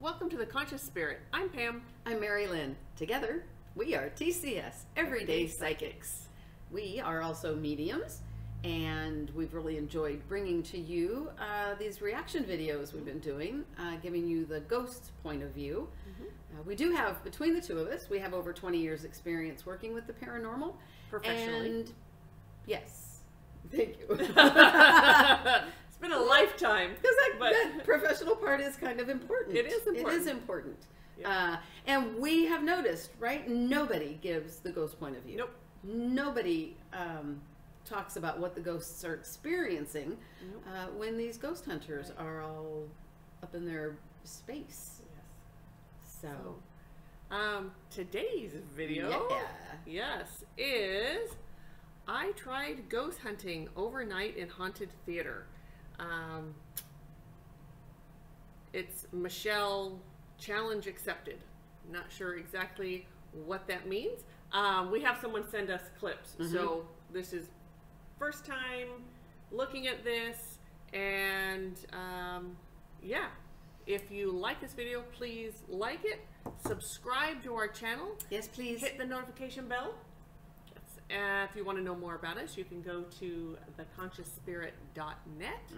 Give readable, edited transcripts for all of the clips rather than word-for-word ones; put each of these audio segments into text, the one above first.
Welcome to The Conscious Spirit. I'm Pam. I'm Mari-Lyn. Together, we are TCS, Everyday Psychics. We are also mediums, and we've really enjoyed bringing to you these reaction videos we've been doing, giving you the ghost point of view. We do have, between the two of us, we have over 20 years experience working with the paranormal. Professionally. And yes, thank you. It's been a lifetime. Because that professional part is kind of important. It is important. It is important. Yeah. And we have noticed, right? Nobody gives the ghost point of view. Nope. Nobody talks about what the ghosts are experiencing when these ghost hunters are all up in their space. Yes. So, today's video, is I tried ghost hunting overnight in haunted theater. It's Michelle challenge accepted. Not sure exactly what that means. We have someone send us clips. So this is first time looking at this, and yeah, if you like this video, please like it, subscribe to our channel. yes, please. Hit the notification bell. If you want to know more about us, you can go to theconsciousspirit.net,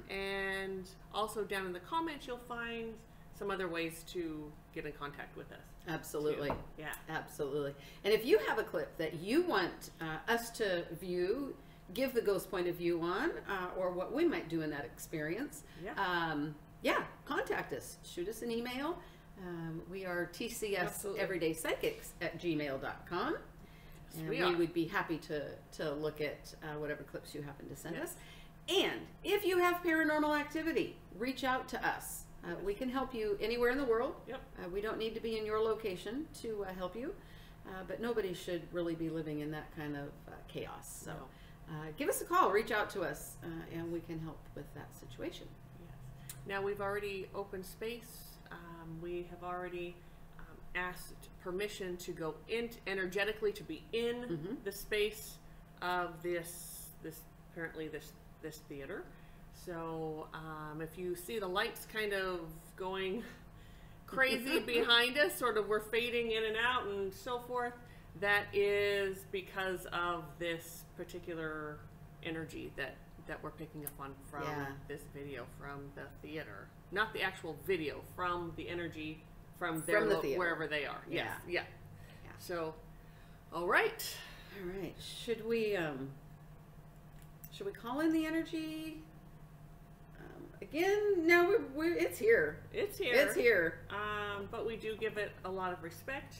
and also down in the comments you'll find some other ways to get in contact with us. Absolutely. Too. Yeah. Absolutely. And if you have a clip that you want us to view, give the ghost point of view on, or what we might do in that experience, contact us. Shoot us an email. We are tcseverydaypsychics@gmail.com. And we would be happy to look at whatever clips you happen to send us. And if you have paranormal activity, reach out to us. We can help you anywhere in the world. We don't need to be in your location to help you. But nobody should really be living in that kind of chaos. So give us a call, reach out to us, and we can help with that situation. Yes. Now we've already opened space. We have already asked permission to go in energetically, to be in the space of this theater. So if you see the lights kind of going crazy behind us, sort of we're fading in and out and so forth, that is because of this particular energy that we're picking up on from this video, from the theater. Not the actual video, from the energy from their wherever they are. Yes. Yeah. So, all right. All right. Should we call in the energy again? No, it's here. It's here. It's here. But we do give it a lot of respect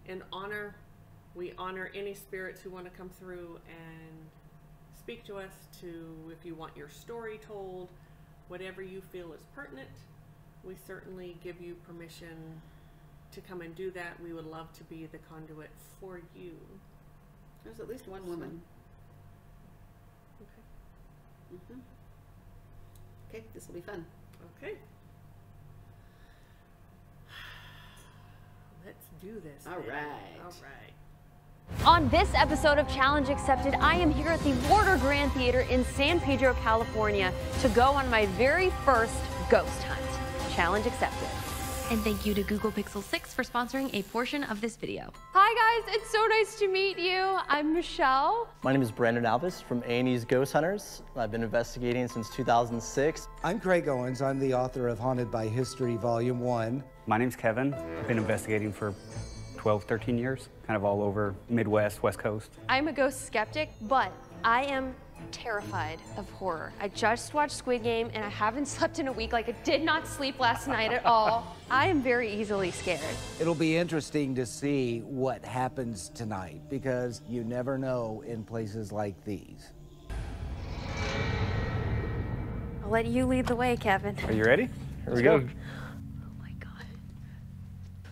and honor. We honor any spirits who want to come through and speak to us. If you want your story told, whatever you feel is pertinent, we certainly give you permission to come and do that. We would love to be the conduit for you. There's at least one woman. Okay. Okay, this will be fun. Okay. Let's do this. All right. All right. On this episode of Challenge Accepted, I am here at the Warder Grand Theater in San Pedro, California to go on my very first ghost hunt. Challenge accepted. And thank you to Google Pixel 6 for sponsoring a portion of this video. Hi guys, it's so nice to meet you. I'm Michelle. My name is Brandon Alvis from A&E's Ghost Hunters. I've been investigating since 2006. I'm Craig Owens. I'm the author of Haunted by History, Volume 1. My name's Kevin. I've been investigating for 12, 13 years, kind of all over Midwest, West Coast. I'm a ghost skeptic, but I am terrified of horror. I just watched Squid Game and I haven't slept in a week. Like, I did not sleep last night at all. I am very easily scared. It'll be interesting to see what happens tonight because you never know in places like these. I'll let you lead the way, Kevin. Are you ready? Here we go.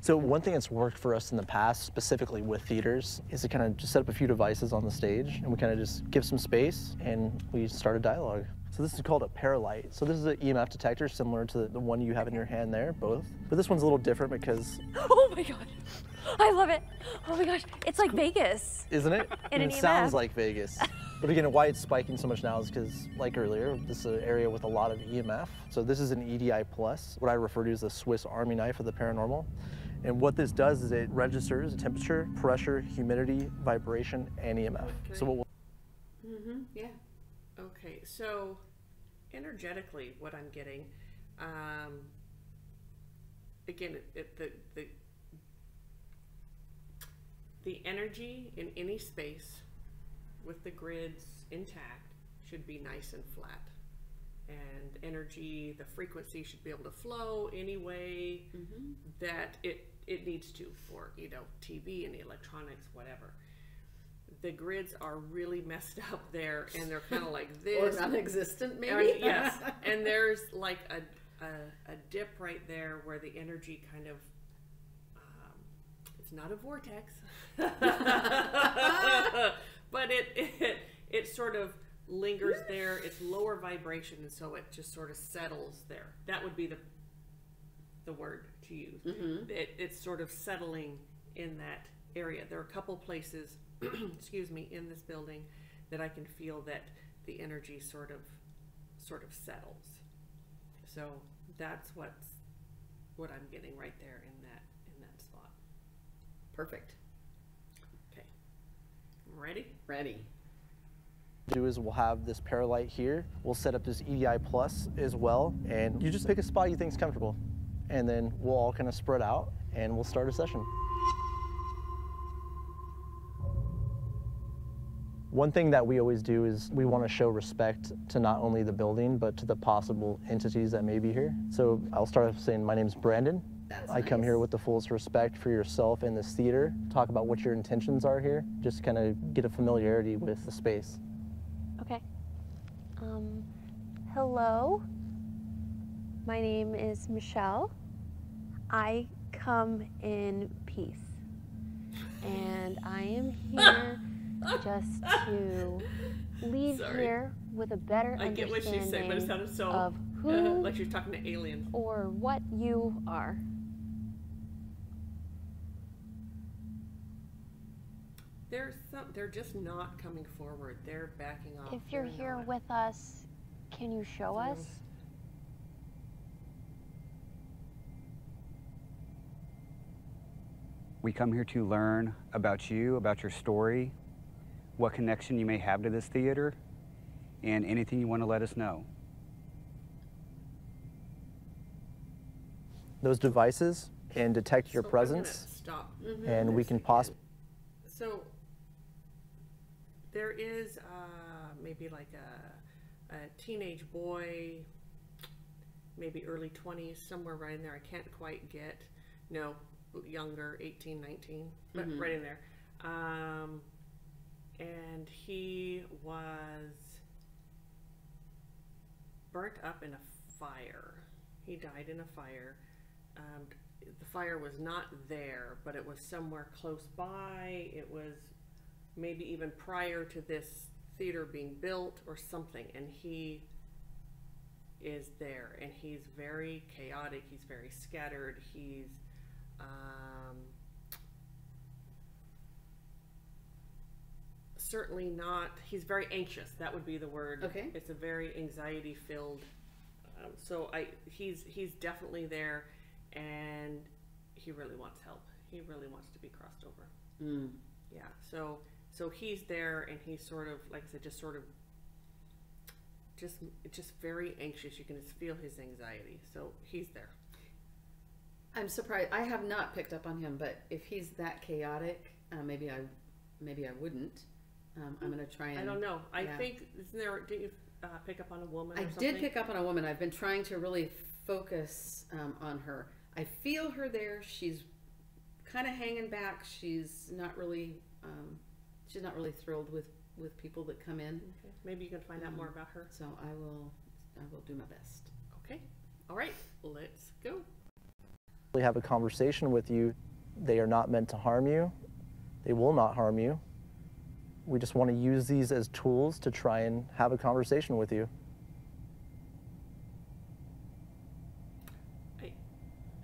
So one thing that's worked for us in the past, specifically with theaters, is to kind of just set up a few devices on the stage and we kind of just give some space and we start a dialogue. So this is called a paralight. So this is an EMF detector similar to the one you have in your hand there, both. But this one's a little different because... Oh my God, I love it. Oh my gosh, it's like Vegas. Isn't it? And it an sounds EMF. like Vegas. But again, why it's spiking so much now is because, like earlier, this is an area with a lot of EMF. So this is an EDI+, what I refer to as the Swiss Army knife of the paranormal. And what this does is it registers temperature, pressure, humidity, vibration, and EMF. Okay. So what we'll Yeah. Okay, so energetically, what I'm getting, again, the energy in any space with the grids intact should be nice and flat. And energy, the frequency should be able to flow any way that it needs to for, you know, TV and electronics, whatever. The grids are really messed up there, and they're kind of like this. Or non-existent, maybe? Yes, and there's like a dip right there where the energy kind of, it's not a vortex, but it sort of lingers there. It's lower vibration, and so it just sort of settles there. That would be the word to use. It's sort of settling in that area. There are a couple places, excuse me, in this building that I can feel that the energy sort of settles. So that's what I'm getting right there in that spot. Perfect. Okay, ready? Ready. do is we'll have this paralight here. We'll set up this EDI Plus as well, and you just pick a spot you think is comfortable, and then we'll all kind of spread out and we'll start a session. One thing that we always do is we want to show respect to not only the building, but to the possible entities that may be here. So I'll start off saying my name's Brandon. I come here with the fullest respect for yourself and this theater. Talk about what your intentions are here. Just kind of get a familiarity with the space. Okay. Hello. My name is Michelle. I come in peace. And I am here just to leave here with a better I get what she's saying, but it sounded so of who like she's talking to aliens. or what you are. They're just not coming forward. They're backing off. If you're They're here not. with us, can you show us? We come here to learn about you, about your story, what connection you may have to this theater, and anything you want to let us know. Those devices and detect your So presence, I'm gonna stop. and we can possibly. So there is maybe like a teenage boy, maybe early 20s, somewhere right in there. I can't quite get, no, younger, 18, 19, but right in there. And he was burnt up in a fire. He died in a fire. The fire was not there, but it was somewhere close by. It was maybe even prior to this theater being built or something, and he is there, and he's very chaotic, he's very scattered, he's certainly not, he's very anxious. That would be the word. Okay. It's a very anxiety filled, so he's definitely there, and he really wants help. He really wants to be crossed over. Yeah, so he's there, and he's sort of, like I said, just very anxious. You can just feel his anxiety. So he's there. I'm surprised. I have not picked up on him, but if he's that chaotic, maybe I wouldn't. I'm gonna try and. I don't know. I yeah. think did you pick up on a woman? I or something? did pick up on a woman. I've been trying to really focus on her. I feel her there. She's kind of hanging back. She's not really thrilled with people that come in. Okay. Maybe you can find out more about her. So I will do my best. Okay. All right. Let's go. have a conversation with you. They are not meant to harm you. They will not harm you. We just want to use these as tools to try and have a conversation with you.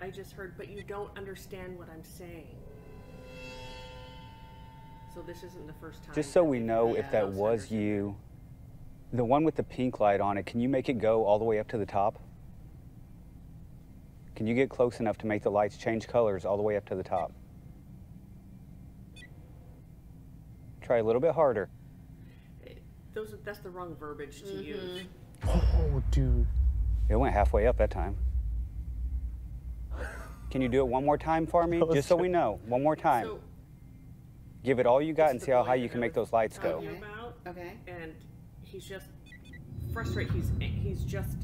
I just heard, but you don't understand what I'm saying. So this isn't the first time. Just so we know if that was you, the one with the pink light on it, can you make it go all the way up to the top? Can you get close enough to make the lights change colors all the way up to the top? Try a little bit harder. That's the wrong verbiage to use. Oh, dude. It went halfway up that time. Can you do it one more time for me? Just so we know. One more time. So, give it all you got and see how high you can make those lights go. Okay. And he's just frustrated. He's just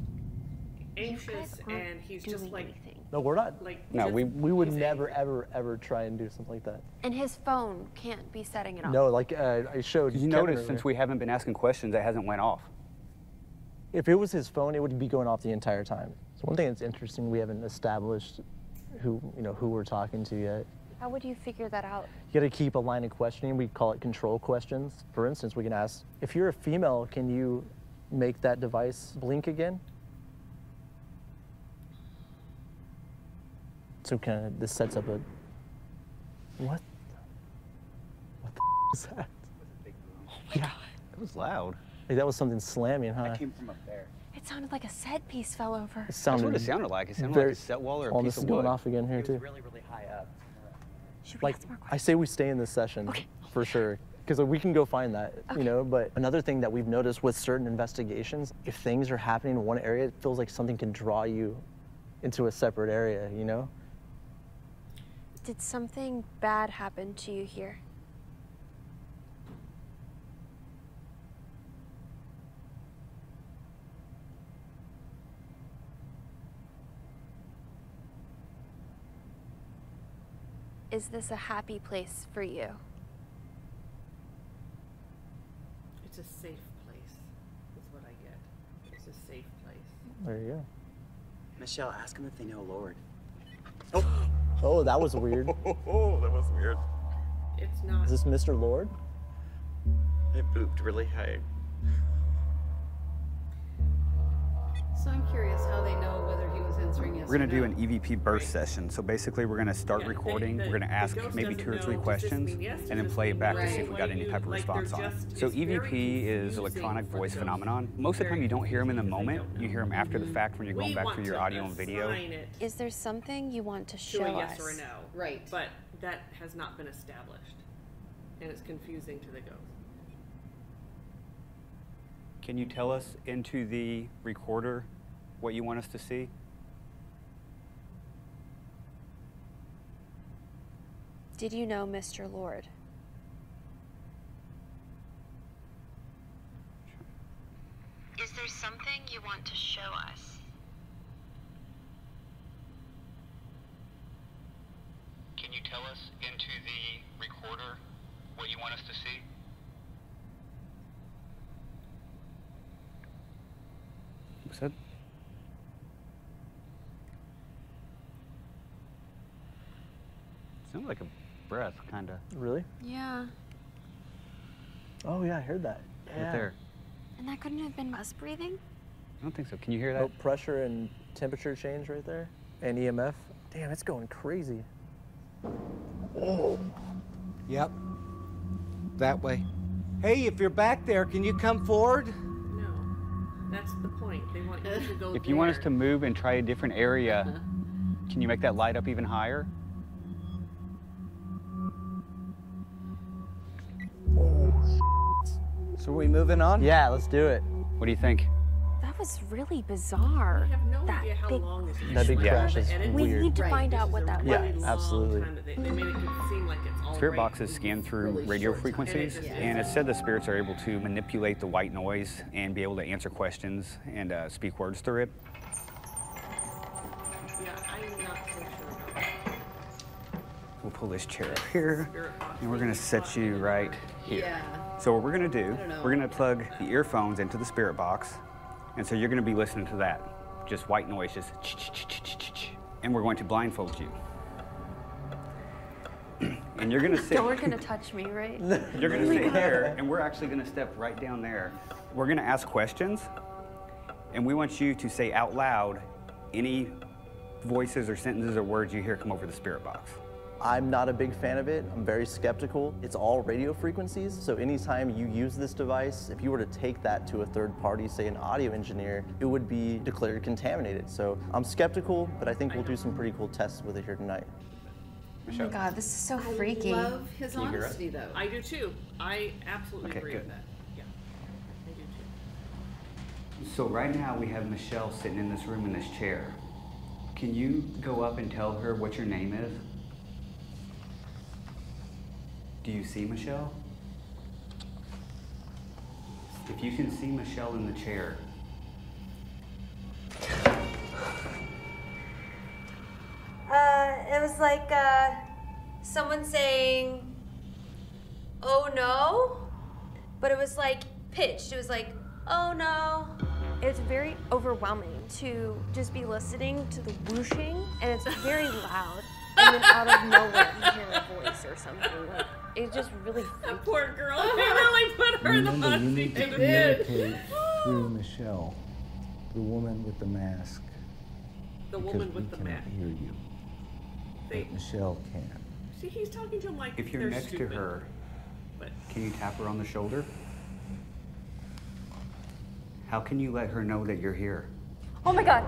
anxious, and he's just like. No, we're not. Like no, we would never, ever try and do something like that. And his phone can't be setting it off. No, like I showed. You notice since we haven't been asking questions, it hasn't went off. If it was his phone, it would be going off the entire time. So one thing that's interesting, we haven't established who we're talking to yet. How would you figure that out? You got to keep a line of questioning. We call it control questions. For instance, we can ask, if you're a female, can you make that device blink again? So kind of this sets up a what the is that? Oh my God, that was loud. Like that was something slamming, huh? That came from up there. It sounded like a set piece fell over. It sounded. That's what it sounded like. It sounded like a set wall or a piece of wood. This is going off again here too. It was really, really high up. Should we Like ask more questions? I say, we stay in this session for sure, because we can go find that, you know. But another thing that we've noticed with certain investigations, if things are happening in one area, it feels like something can draw you into a separate area, you know. Did something bad happen to you here? Is this a happy place for you? It's a safe place. That's what I get. It's a safe place. There you go. Michelle, ask them if they know Lord. Oh, that was weird. Oh, that was weird. It's not. Is this Mr. Lord? It booped really high. So I'm curious how they know whether he was answering yes We're going to or do no. an EVP burst session. So basically, we're going to start recording. We're going to ask maybe 2 or 3 questions and then play it back to see if we got any type of response on it. So EVP is electronic voice phenomenon. Most of the time, you don't hear them in the moment. You hear them after the fact when you're going back through your audio and video. Is there something you want to show To a us? yes or a no. Right. But that has not been established, and it's confusing to the ghost. Can you tell us into the recorder what you want us to see? Did you know Mr. Lord? Is there something you want to show us? Can you tell us into the recorder what you want us to see? What's that? Sounds like a breath, kind of. Really? Yeah. Oh yeah, I heard that. Right Yeah. there. And that couldn't have been us breathing? I don't think so. Can you hear that? Oh, pressure and temperature change right there, and EMF. Damn, it's going crazy. Yep. That way. Hey, if you're back there, can you come forward? No, that's the point. They want you to go. If you want us to move and try a different area, can you make that light up even higher? So are we moving on? Yeah, let's do it. What do you think? That was really bizarre. I have no that idea how big long this is. That big crash is We weird. need to Right. find out This what is a that Yeah, really was. long absolutely. time that They made it seem like it's all Spirit right. boxes scan through Really radio short time. frequencies, And it just- and it said the spirits are able to manipulate the white noise and be able to answer questions and speak words through it. Yeah, I'm not so sure about that. We'll pull this chair up here, Spirit box and we're going to set you right here. Yeah. So what we're going to do, I don't know. we're going to plug the earphones into the spirit box, and so you're going to be listening to that. Just white noise, just ch-ch-ch-ch-ch-ch. And we're going to blindfold you. And you're going to sit. You're gonna touch me, right? You're going to sit here, and we're actually going to step right down there. We're going to ask questions, and we want you to say out loud any voices or sentences or words you hear come over the spirit box? I'm not a big fan of it. I'm very skeptical. It's all radio frequencies, so anytime you use this device, if you were to take that to a third party, say an audio engineer, it would be declared contaminated. So I'm skeptical, but I think we'll do some pretty cool tests with it here tonight. Oh my God, this is so freaky. I love his honesty, though. I do too. I absolutely agree good. with that. Yeah, I do too. So right now we have Michelle sitting in this room in this chair. Can you go up and tell her what your name is? Do you see Michelle? If you can see Michelle in the chair. It was like someone saying, "Oh no," but it was like pitched. It was like, "Oh no." It's very overwhelming to just be listening to the whooshing, and it's very loud. And then out of nowhere, you hear a voice or something. Like, it just really That poor girl. They really put her in the hot you seat. need to communicate through Michelle, the woman with the mask. The because woman with the we cannot mask. hear you. They- But Michelle can. See, he's talking to him like If you're they're next stupid. to her, But can you tap her on the shoulder? How can you let her know that you're here? Oh my God.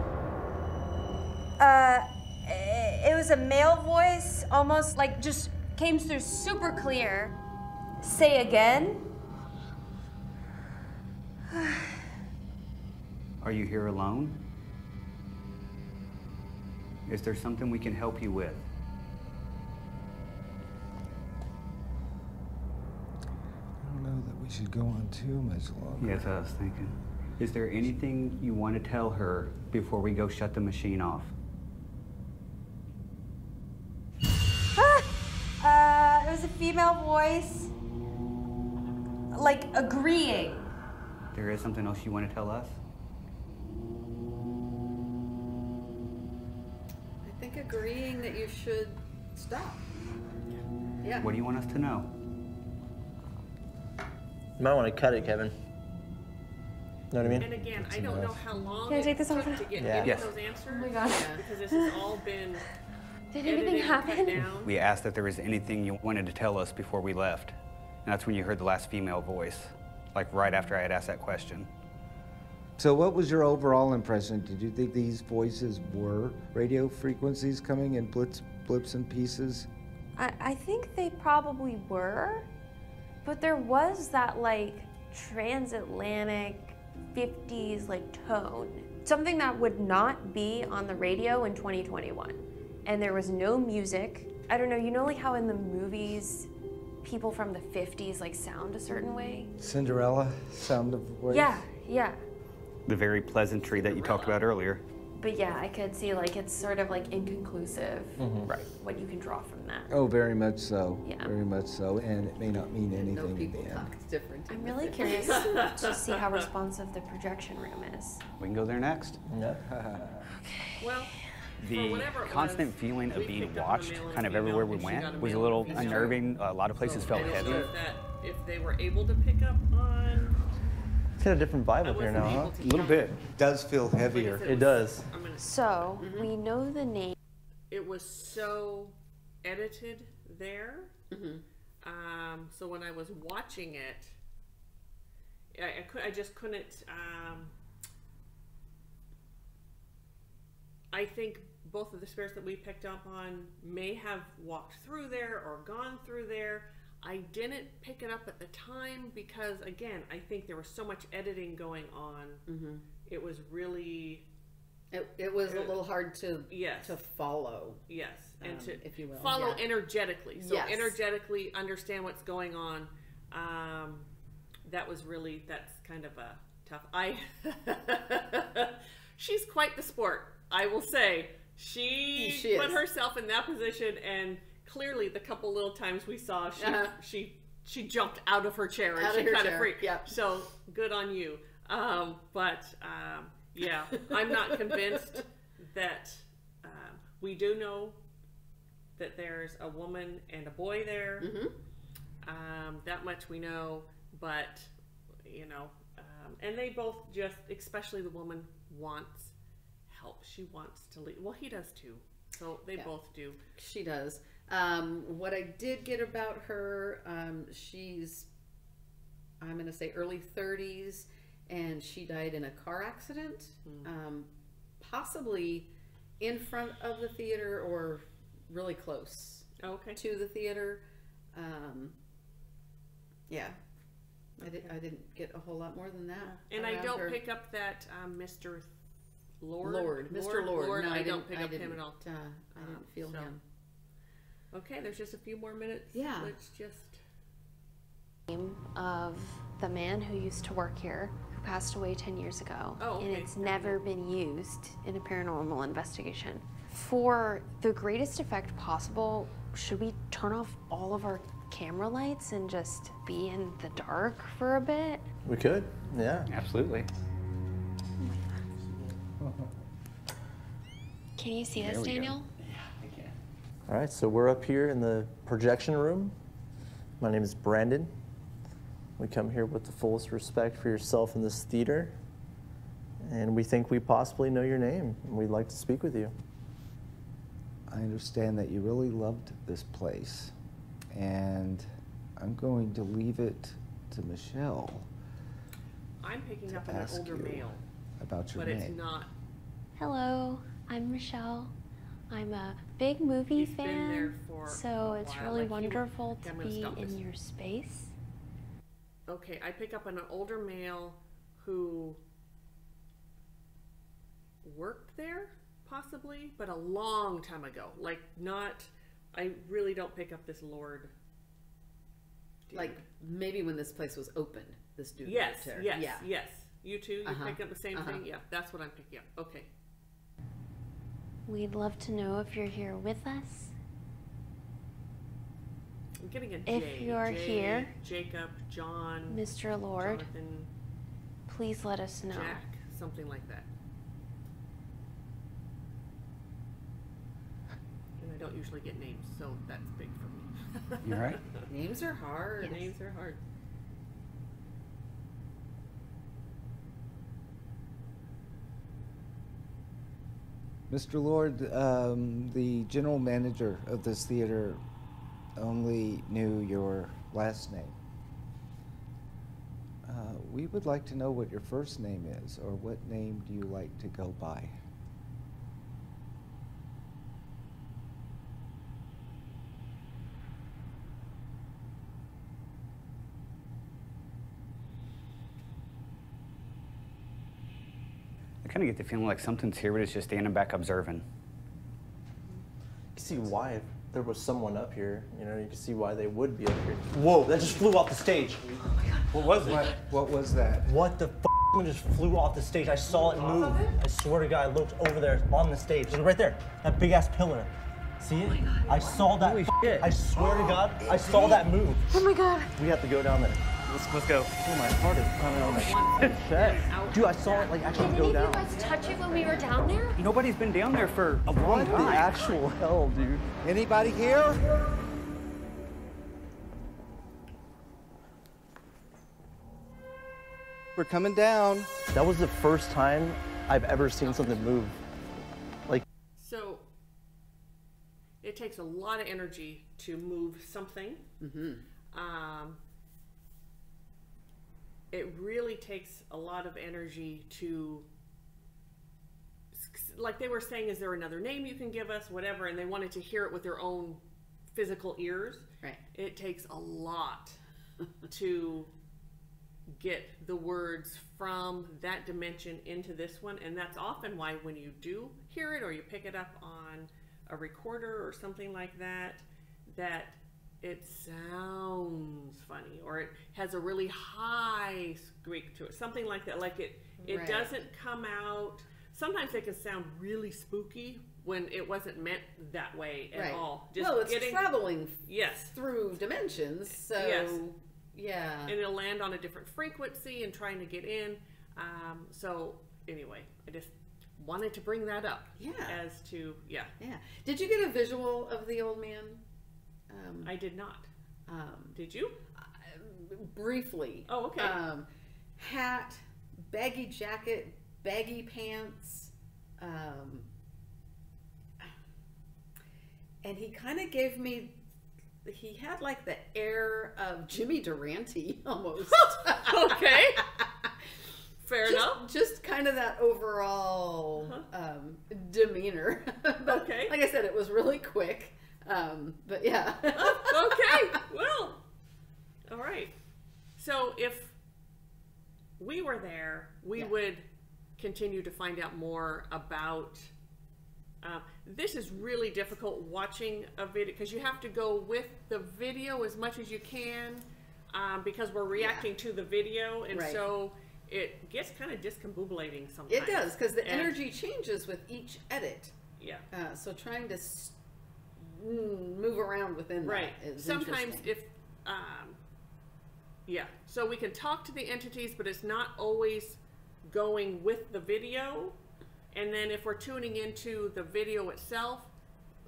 It was a male voice, almost like just came through super clear. Say again. Are you here alone? Is there something we can help you with? I don't know that we should go on too much longer. Yes, I was thinking. Is there anything you want to tell her before we go shut the machine off? It was a female voice, like agreeing. There is something else you want to tell us? I think agreeing that you should stop. Yeah. What do you want us to know? You might want to cut it, Kevin. Know what I mean? And again, I don't know how long Can I it take this took off now? to get Yeah. any Yes. of those answers. Oh my God. Because this has all been Did edited anything and cut happen? down. We asked if there was anything you wanted to tell us before we left. And that's when you heard the last female voice, like right after I had asked that question. So what was your overall impression? Did you think these voices were radio frequencies coming in blips and pieces? I think they probably were, but there was that like transatlantic 50s like tone. Something that would not be on the radio in 2021. And there was no music. I don't know, you know like how in the movies people from the 50s like sound a certain way? Cinderella sound of voice? Yeah, yeah. The very pleasantry that you talked about earlier. But yeah, I could see like it's sort of like inconclusive Right. what you can draw from that. Oh, very much so. Yeah. Very much so. And it may not mean anything No in people the end. talk different. I'm really curious to see how responsive the projection room is. We can go there next. Yeah. Well, for The whatever it constant was, feeling we of being picked up a watched male and kind of female, everywhere we and she got went a was a male little and female. unnerving. A lot of places I felt don't heavy. know if they were able to pick up on. It's got a different vibe I up here wasn't now, huh? able to A little tell. bit. Does feel heavier. Like I said, It does. I'm gonna- So, we know the name. It was so edited there. So when I was watching it, I just couldn't. I think both of the spirits that we picked up on may have walked through there or gone through there. I didn't pick it up at the time because, again, I think there was so much editing going on. It was really, It was a little hard to yes, to follow. yes, and to if you will, follow yeah. energetically. So Yes. energetically understand what's going on. That was really, that's kind of a tough. She's quite the sport, I will say. She put is. herself in that position, and clearly the couple little times we saw, she jumped out of her chair and Out she of her kind of chair, freaked. yep. So good on you. Yeah, I'm not convinced that we do know that there's a woman and a boy there. That much we know, but you know, and they both just, especially the woman, wants help. She wants to leave. Well, he does too. So they both do. She does. What I did get about her, she's, I'm going to say early 30s, and she died in a car accident, possibly in front of the theater or really close to the theater. Yeah. I didn't get a whole lot more than that. And I don't pick up that Mr. Lord. Mr. Lord. No, I don't pick up him at all. I didn't feel him. Okay, there's just a few more minutes. Yeah. Let's just... Name of the man who used to work here, who passed away 10 years ago. Oh, okay. And it's never been used in a paranormal investigation. For the greatest effect possible, should we turn off all of our camera lights and just be in the dark for a bit? We could, yeah. Absolutely. Can you see us, Daniel? Yeah, I can. All right, so we're up here in the projection room. My name is Brandon. We come here with the fullest respect for yourself in this theater. And we think we possibly know your name, and we'd like to speak with you. I understand that you really loved this place, and I'm going to leave it to Michelle. I'm picking up an older male. About your name. But it's not. Hello, I'm Michelle. I'm a big movie He's fan, been there for so it's while. really Like wonderful I'm to gonna be stop this. in your space. Okay, I pick up an older male who worked there, possibly, but a long time ago. Like, not, I really don't pick up this Lord. Dude. Like, maybe when this place was opened, this dude Yes, lived there. yes, Yeah. yes. You too? You pick up the same thing? Yeah, that's what I'm picking up. Okay. We'd love to know if you're here with us. I'm getting a J. If you're J, here, Jacob, John, Mr. Lord, Jonathan, please let us know. Jack, something like that. And I don't usually get names, so that's big for me. You all right? Names are hard. Names are hard. Mr. Lord, the general manager of this theater only knew your last name. We would like to know what your first name is, or what name do you like to go by? I kind of get the feeling like something's here, but it's just standing back observing. You can see why, if there was someone up here, you know, you can see why they would be up here. Whoa, that just flew off the stage. Oh my God. What was it? What was that? What the f*** just flew off the stage? I saw it move. I swear to God, I looked over there on the stage. Look right there, that big ass pillar. See it? I saw that. I swear to God, I saw that move. Oh my God. We have to go down there. Let's go. Oh, my heart is pounding on my chest. Dude, I saw it like actually Did go any down. of you guys touch it when we were down there? Nobody's been down there for a long What the time. actual hell, dude? Anybody here? We're coming down. That was the first time I've ever seen something move. Like, So, it takes a lot of energy to move something. It really takes a lot of energy to, like they were saying, is there another name you can give us, whatever, and they wanted to hear it with their own physical ears. Right. It takes a lot to get the words from that dimension into this one, and that's often why when you do hear it or you pick it up on a recorder or something like that, that it sounds funny or it has a really high squeak to it, something like that. Like it Right. doesn't come out. Sometimes they can sound really spooky when it wasn't meant that way at Right. all. Just Well, it's traveling yes, through dimensions, so Yes. yeah. and it'll land on a different frequency and trying to get in. So anyway, I just wanted to bring that up. Yeah. As to Yeah. Did you get a visual of the old man? I did not. Did you? Briefly. Oh, okay. Hat, baggy jacket, baggy pants, And he kind of gave me, he had like the air of Jimmy Durante almost. Okay. Fair enough. Just kind of that overall demeanor. But okay. Like I said, it was really quick. But yeah. Okay. Well, all right. So if we were there, we would continue to find out more about. This is really difficult watching a video because you have to go with the video as much as you can because we're reacting to the video, and so it gets kind of discombobulating sometimes. It does, because the energy changes with each edit. Yeah. So trying to move around within that is sometimes if so we can talk to the entities, but it's not always going with the video. And then if we're tuning into the video itself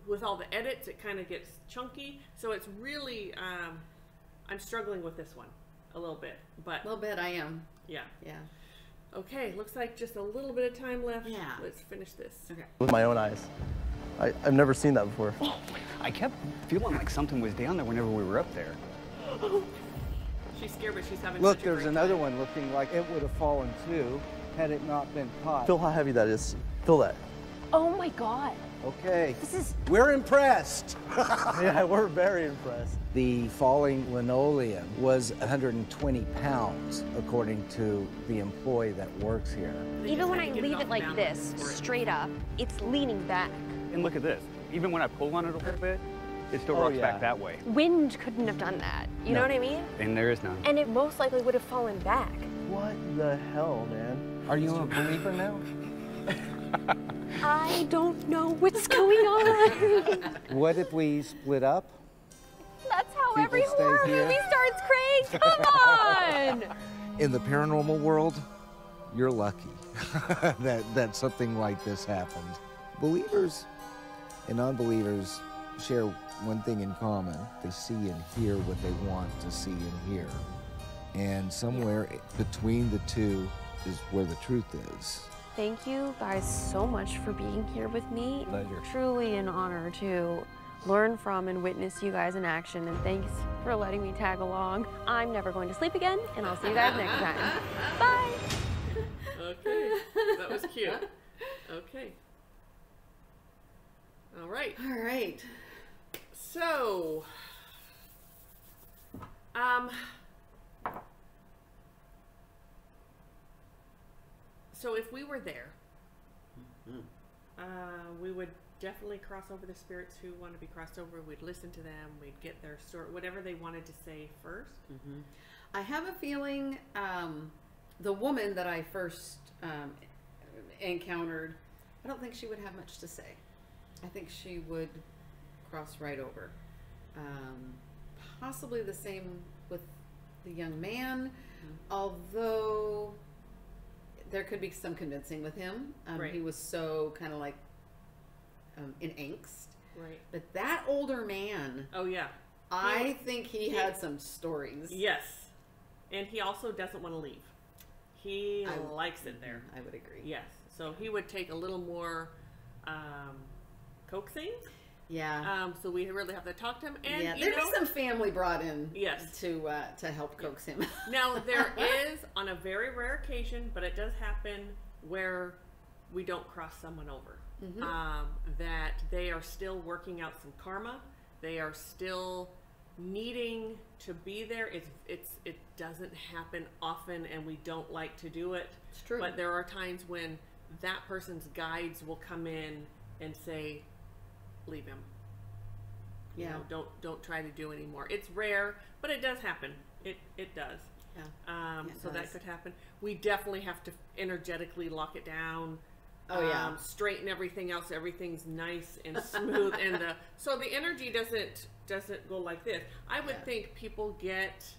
with all the edits, it kind of gets chunky. So it's really I'm struggling with this one a little bit, but a little bit I am. Yeah. Yeah. Okay, looks like just a little bit of time left. Yeah. Let's finish this. Okay. With my own eyes. I've never seen that before. Oh, I kept feeling like something was down there whenever we were up there. She's scared, but she's having Look, such a there's great another time. one looking like it would have fallen too had it not been caught. Feel how heavy that is. Feel that. Oh my God. Okay. This is... We're impressed. Yeah, we're very impressed. The falling linoleum was 120 pounds, according to the employee that works here. Even when I leave it like this, straight up, it's leaning back. And look at this. Even when I pull on it a little bit, it still rocks back that way. Wind couldn't have done that. You know what I mean? And there is none. And it most likely would have fallen back. What the hell, man? Are you a believer now? I don't know what's going on. What if we split up? That's how People every stay horror here. movie starts, Craig. Come on. In the paranormal world, you're lucky that something like this happened. Believers and non-believers share one thing in common. They see and hear what they want to see and hear. And somewhere between the two is where the truth is. Thank you guys so much for being here with me. Pleasure. Truly an honor to learn from and witness you guys in action, and thanks for letting me tag along. I'm never going to sleep again, and I'll see you guys next time. Bye. Okay, that was cute. Okay. All right. All right. So, so if we were there, we would definitely cross over the spirits who want to be crossed over. We'd listen to them. We'd get their story, whatever they wanted to say first. I have a feeling the woman that I first encountered, I don't think she would have much to say. I think she would cross right over. Possibly the same with the young man, although there could be some convincing with him. He was so kind of like in angst. Right. But that older man, oh yeah, I think he had some stories. Yes, and he also doesn't want to leave. He likes it there. I would agree. Yes, so he would take a little more coaxing. Yeah. So we really have to talk to him. And yeah, there'd be some family brought in. Yes. To help coax him. Now there is, on a very rare occasion, but it does happen where we don't cross someone over. That they are still working out some karma. They are still needing to be there. It doesn't happen often, and we don't like to do it. It's true. But there are times when that person's guides will come in and say, leave him. You know, don't try to do anymore. It's rare, but it does happen. It does. Yeah. So that could happen. We definitely have to energetically lock it down. Oh yeah. Straighten everything else. Everything's nice and smooth, and so the energy doesn't go like this. I would think people get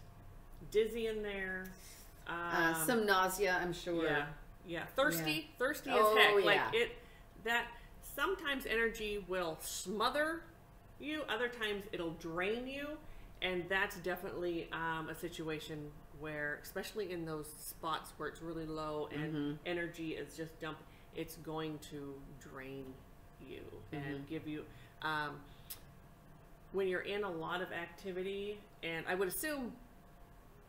dizzy in there. Some nausea, I'm sure. Yeah. Thirsty as Oh, heck. yeah. Like that. Sometimes energy will smother you. Other times it'll drain you, and that's definitely a situation where, especially in those spots where it's really low and energy is just dumped, it's going to drain you and give you, when you're in a lot of activity, and I would assume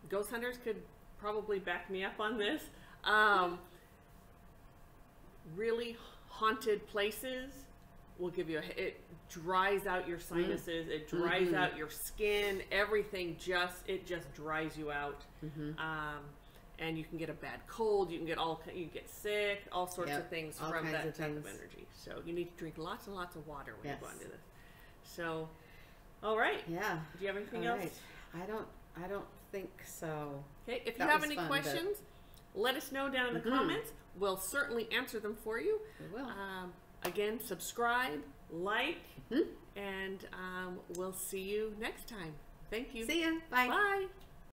ghost hunters could probably back me up on this, really haunted places will give you it dries out your sinuses, it dries out your skin, everything just dries you out. And you can get a bad cold, you can get sick, all sorts of things from that type of energy. So you need to drink lots and lots of water when you go into this. So, all right. Yeah. Do you have anything else? I don't think so. Okay. If you have any questions, let us know down in the comments. We'll certainly answer them for you. We will. Again, subscribe, like, and we'll see you next time. Thank you. See ya. Bye. Bye.